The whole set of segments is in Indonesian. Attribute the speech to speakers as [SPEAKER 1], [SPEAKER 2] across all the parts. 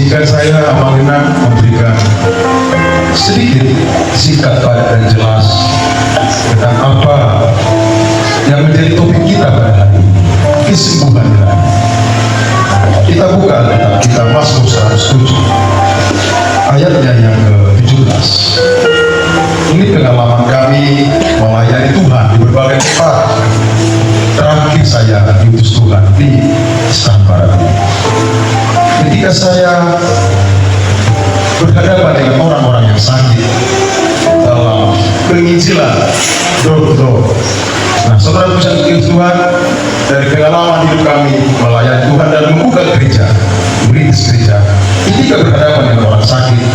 [SPEAKER 1] Izinkan saya Amalina memberikan sedikit singkat padat dan jelas tentang apa yang menjadi topik kita pada hari ini, kesembuhan ilahi. Kita buka kitab kita Mazmur 107 ayatnya yang ke-17. Ini pengalaman kami melayani Tuhan di berbagai tempat. Terakhir saya diutus Tuhan di Istana Barat ini. Ketika saya berhadapan dengan orang-orang yang sakit dalam penginjilan door-to-door. Nah, saudara bisa bikin Tuhan dari pengalaman hidup kami melayani Tuhan dan membuka gereja, merintis gereja. Ketika berhadapan dengan orang sakit,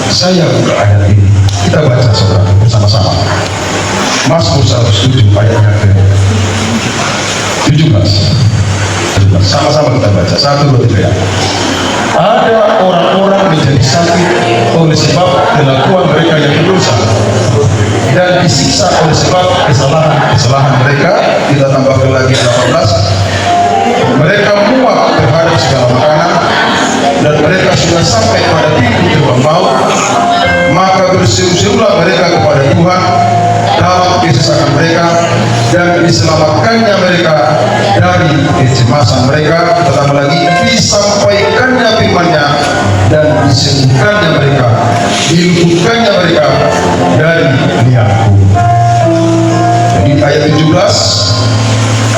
[SPEAKER 1] saya buka ayat ini. Kita baca saudara bersama-sama. Mazmur 107 ayatnya ke-17. Sama-sama kita baca. 1, 2, 3. Ada orang-orang menjadi sakit oleh sebab kelakuan mereka yang berdosa dan disiksa oleh sebab kesalahan mereka. Kita tambahkan lagi 18. Mereka muak terhadap segala makanan dan mereka sudah sampai pada pintu gerbang maut. Maka berseru-serulah mereka kepada Tuhan dalam kesesakan mereka, dan diselamatkannya mereka dari kecemasan mereka. Pertama lagi, disampaikannya firman-Nya dan disembuhkannya mereka, diluputkannya mereka dari liang. Jadi ayat 17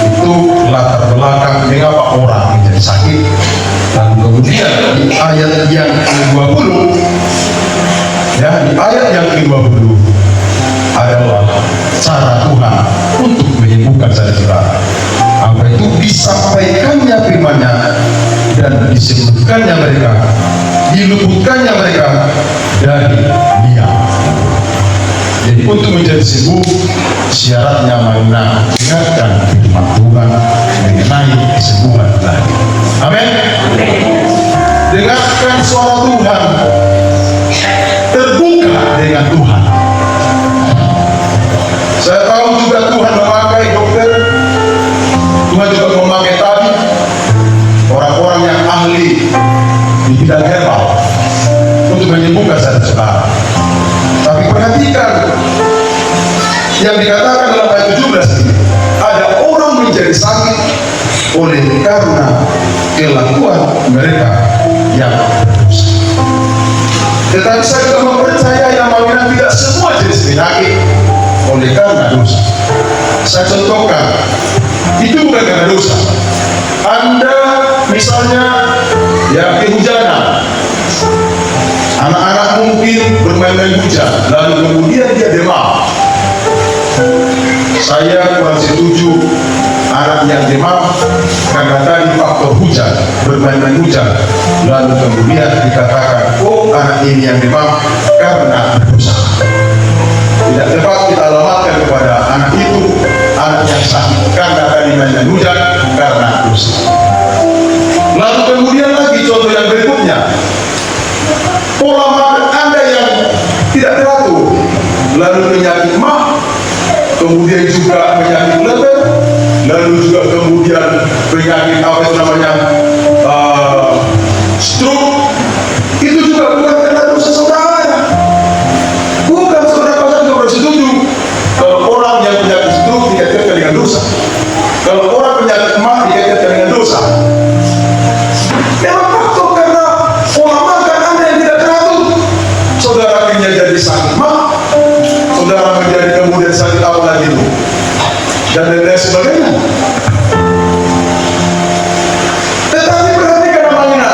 [SPEAKER 1] itu latar belakang mengapa orang menjadi sakit. Dan kemudian di ayat yang ke-20, ya, di ayat yang ke-20 adalah cara Tuhan untuk menyembuhkan saudara. Apa itu? Disampaikannya firman-Nya dan disembuhkannya mereka, diluputkannya mereka dari liang. Jadi untuk menjadi sembuh, syaratnya mendengarkan firman Tuhan mengenai kesembuhan ilahi. Amin. Dengarkan suara Tuhan, terbuka dengan Tuhan. Saya tahu juga Tuhan memakai dokter, Tuhan juga memakai tabib, orang-orang yang ahli di bidang herbal untuk menyembuhkan saudara. Tapi perhatikan yang dikatakan dalam ayat 17 ini, ada orang menjadi sakit oleh karena kelakuan mereka yang berdosa. Tetapi saya juga mempercayai namanya tidak semua jenis penyakit oleh karena dosa. Saya contohkan, itu bukan karena dosa. Anda misalnya yang kehujanan, anak-anak mungkin bermain-main hujan, lalu kemudian dia demam. Saya kurang setuju anak yang demam karena tadi faktor hujan, bermain-main hujan, lalu kemudian dikatakan, oh anak ini yang demam karena berdosa. Tidak tepat kita alamatkan kepada anak itu, anak yang sakit karena tadi main hujan, karena dosa. Lalu kemudian lagi contoh yang berikutnya, pola makan Anda yang tidak teratur, lalu penyakit mah, kemudian juga penyakit leher, lalu juga kemudian penyakit apa itu namanya stroke. Itu juga bukan karena dosa saudara. Bukan saudara juga bersetuju kalau orang yang penyakit stroke dikaitkan dengan dosa, kalau orang penyakit mah dikaitkan dengan dosa. Memang faktor karena pola makan Anda yang tidak teratur, saudara akhirnya jadi sakit mah, saudara menjadi kemudian sakit apa lagi itu, dan lain sebagainya. Tetapi perhatikan namanya.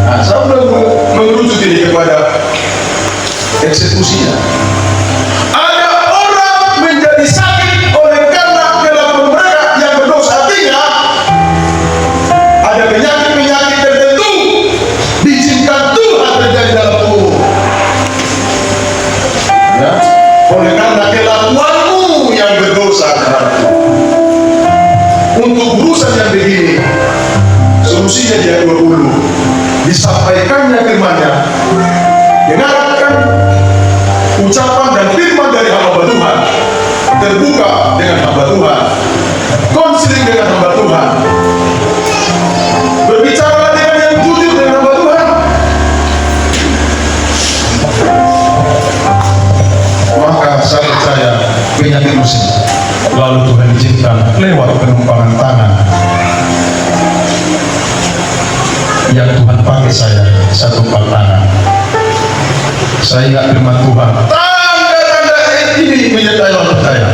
[SPEAKER 1] Nah, saya belum mengerucut ini kepada eksekusinya. Ada orang menjadi sakit oleh karena kelakuan mereka yang berdosa. Artinya ada penyakit-penyakit tertentu diizinkan Tuhan terjadi dalam tubuh. Ya, oleh karena kelakuanmu yang berdosa terhadap Tuhan. Untuk urusan yang begini, solusinya dia 20. Disampaikannya firman-Nya, dengarkan ucapan dan firman dari hamba Tuhan, terbuka dengan hamba Tuhan, konseling dengan hamba Tuhan, berbicara dengan yang jujur dengan hamba Tuhan, yang Tuhan pakai saya tumpang tangan. Saya ingat firman Tuhan, tanda-tanda ini menyertai orang percaya.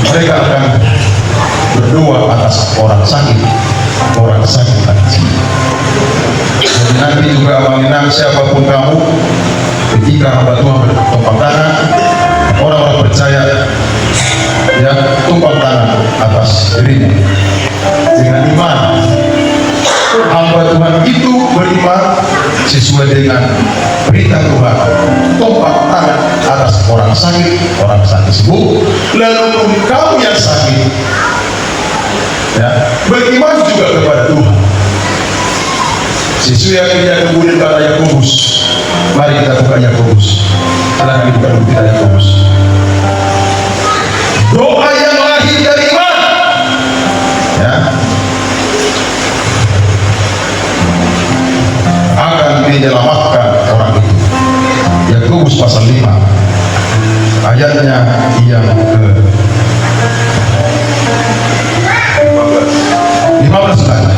[SPEAKER 1] Mereka akan berdoa atas orang sakit hati. Jadi nanti juga mengenang siapapun kamu, ketika hamba Tuhan bertumpang tangan, orang-orang percaya yang tumpang tangan atas dirinya dengan iman. Hamba Tuhan itu beriman sesuai dengan berita Tuhan, tumpang tangan atas orang sakit sembuh. Lalu kamu yang sakit, ya, beriman juga kepada Tuhan. Sesuai yang dia kemudian kata Yakobus. Mari kita buka Yakobus. Setelah dibuka dulu kita Yakobus. Doa yang lahir dari iman, ya, akan menyelamatkan orang itu. Yakobus pasal 5 ayatnya yang ke 15 saja.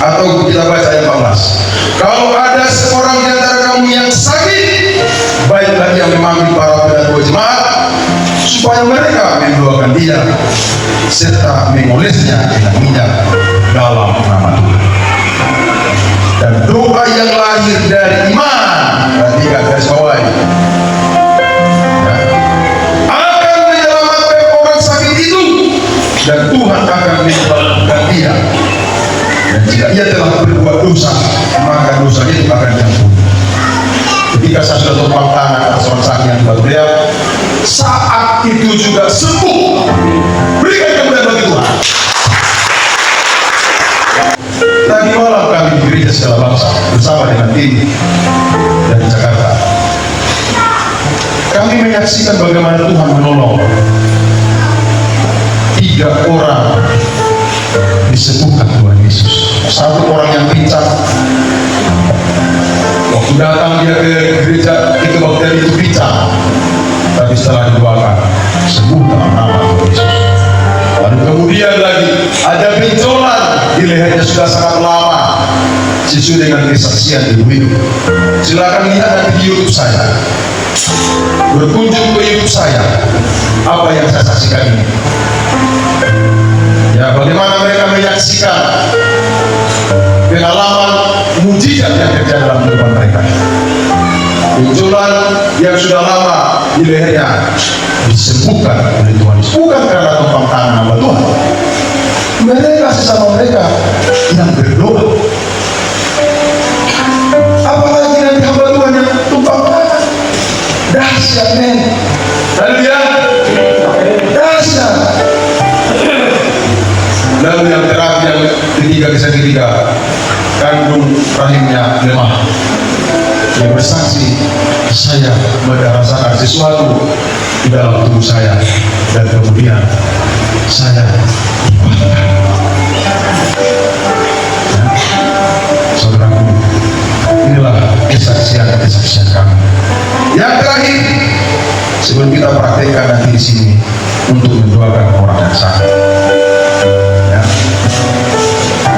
[SPEAKER 1] Atau kita baca ayat 14. Kalau ada seorang di antara kamu yang sakit, baiklah dia memanggil para pendatua jemaat supaya mereka mendoakan dia serta mengolesnya dengan minyak dalam nama Tuhan. Dan doa yang lahir dari iman, perhatikan garis bawahi, akan menyelamatkan orang sakit itu, dan Tuhan akan menyelamatkan dia. Dan jika ia telah berbuat dosa, maka dosa itu akan diampuni. Ketika saya sudah tumpang tangan atas orang sakit yang beliau, saat itu juga sembuh. Berikan kemuliaan bagi Tuhan. Tadi malam kami di gereja segala bangsa bersama dengan tim dari Jakarta. Kami menyaksikan bagaimana Tuhan menolong 3 orang disembuhkan Tuhan Yesus. Satu orang yang pincang, waktu datang dia ke gereja itu bakteri itu pincang, tapi setelah didoakan sembuh dalam nama Tuhan Yesus. Lalu kemudian lagi ada benjolan di lehernya sudah sangat lama, sesuai dengan kesaksian ibu itu. Silakan lihat nanti di YouTube saya, berkunjung ke YouTube saya, apa yang saya saksikan ini. Ya, bagaimana mereka menyaksikan pengalaman mujizat yang terjadi dalam kehidupan mereka. Benjolan yang sudah lama di lehernya disembuhkan oleh Tuhan Yesus, bukan karena tumpang tangan hamba Tuhan. Mereka sesama mereka yang berdoa. Apalagi nanti hamba Tuhan yang tumpang tangan, dahsyat men. Lalu dia dahsyat. Lalu yang terakhir, yang ketiga, kandung rahimnya lemah. Dia bersaksi, saya merasakan sesuatu di dalam tubuh saya, dan kemudian saya dikuatkan. Ya, saudaraku, inilah kesaksian kami. Yang terakhir, sebelum kita praktekkan nanti di sini untuk mendoakan orang yang sakit.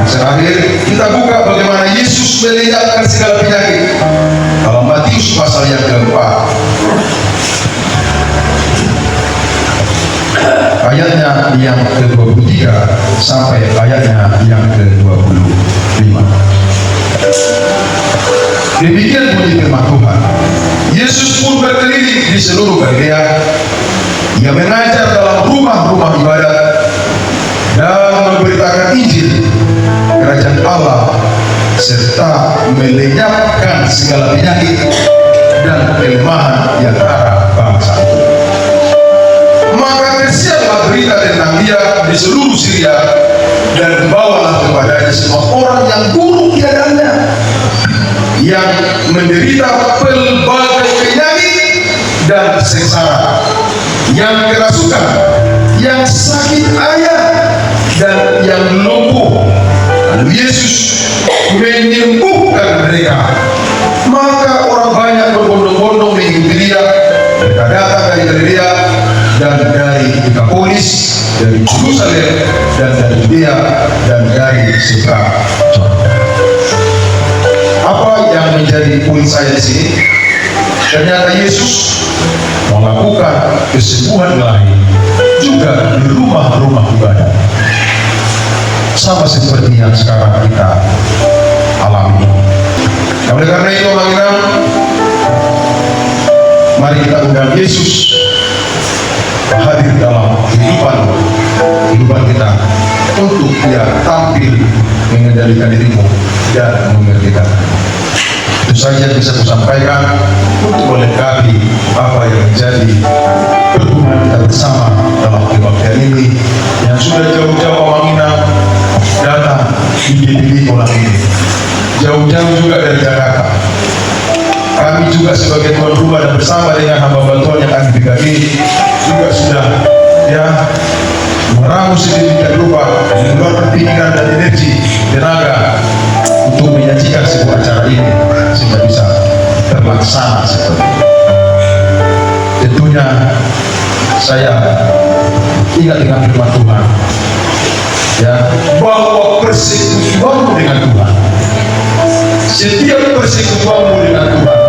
[SPEAKER 1] Terakhir, kita buka bagaimana Yesus melenyapkan segala penyakit dalam Matius pasal yang keempat, ayatnya yang ke-23 sampai ayatnya yang ke-25. Demikian bunyi firman Tuhan. Yesus pun berkeliling di seluruh Galilea. Ia mengajar dalam rumah-rumah ibadat dan memberitakan Injil kerajaan Allah, serta melenyapkan segala penyakit dan kelemahan di antara bangsa. Maka tersiarlah berita tentang dia di seluruh Syria, dan bawalah kepadanya semua orang yang buruk keadaannya, yang menderita pelbagai penyakit dan sengsara, yang kerasukan, yang sakit ayah, dan yang lumpuh. Lalu Yesus menyembuhkan mereka. Maka orang banyak berbondong-bondong mengikuti dia. Mereka datang dari Galilea dan dari Dekapolis, dari Yerusalem dan dari Judea dan dari seberang Jordan. apa yang menjadi poin saya di sini? Ternyata Yesus melakukan kesembuhan lain juga di rumah-rumah ibadah, sama seperti yang sekarang kita alami. Nah, oleh karena itu, mari kita undang Yesus hadir dalam kehidupan kita, untuk Dia tampil mengendalikan dirimu dan mengertikan. Itu saja yang bisa saya sampaikan untuk melengkapi apa yang menjadi pertemuan kita bersama dalam kebaktian ini, yang sudah jauh-jauh Pamanginang datang di GPD Kolam ini, jauh-jauh juga dari Jakarta. Kami juga sebagai tuan rumah dan bersama dengan hamba bantuan yang kami bagi juga sudah meramu sedemikian rupa, mengeluarkan pikiran dan energi, tenaga untuk menyajikan sebuah acara ini sehingga bisa terlaksana seperti ini. Tentunya saya ingat dengan firman Tuhan, bahwa persekutuanmu dengan Tuhan, setiap persekutuanmu dengan Tuhan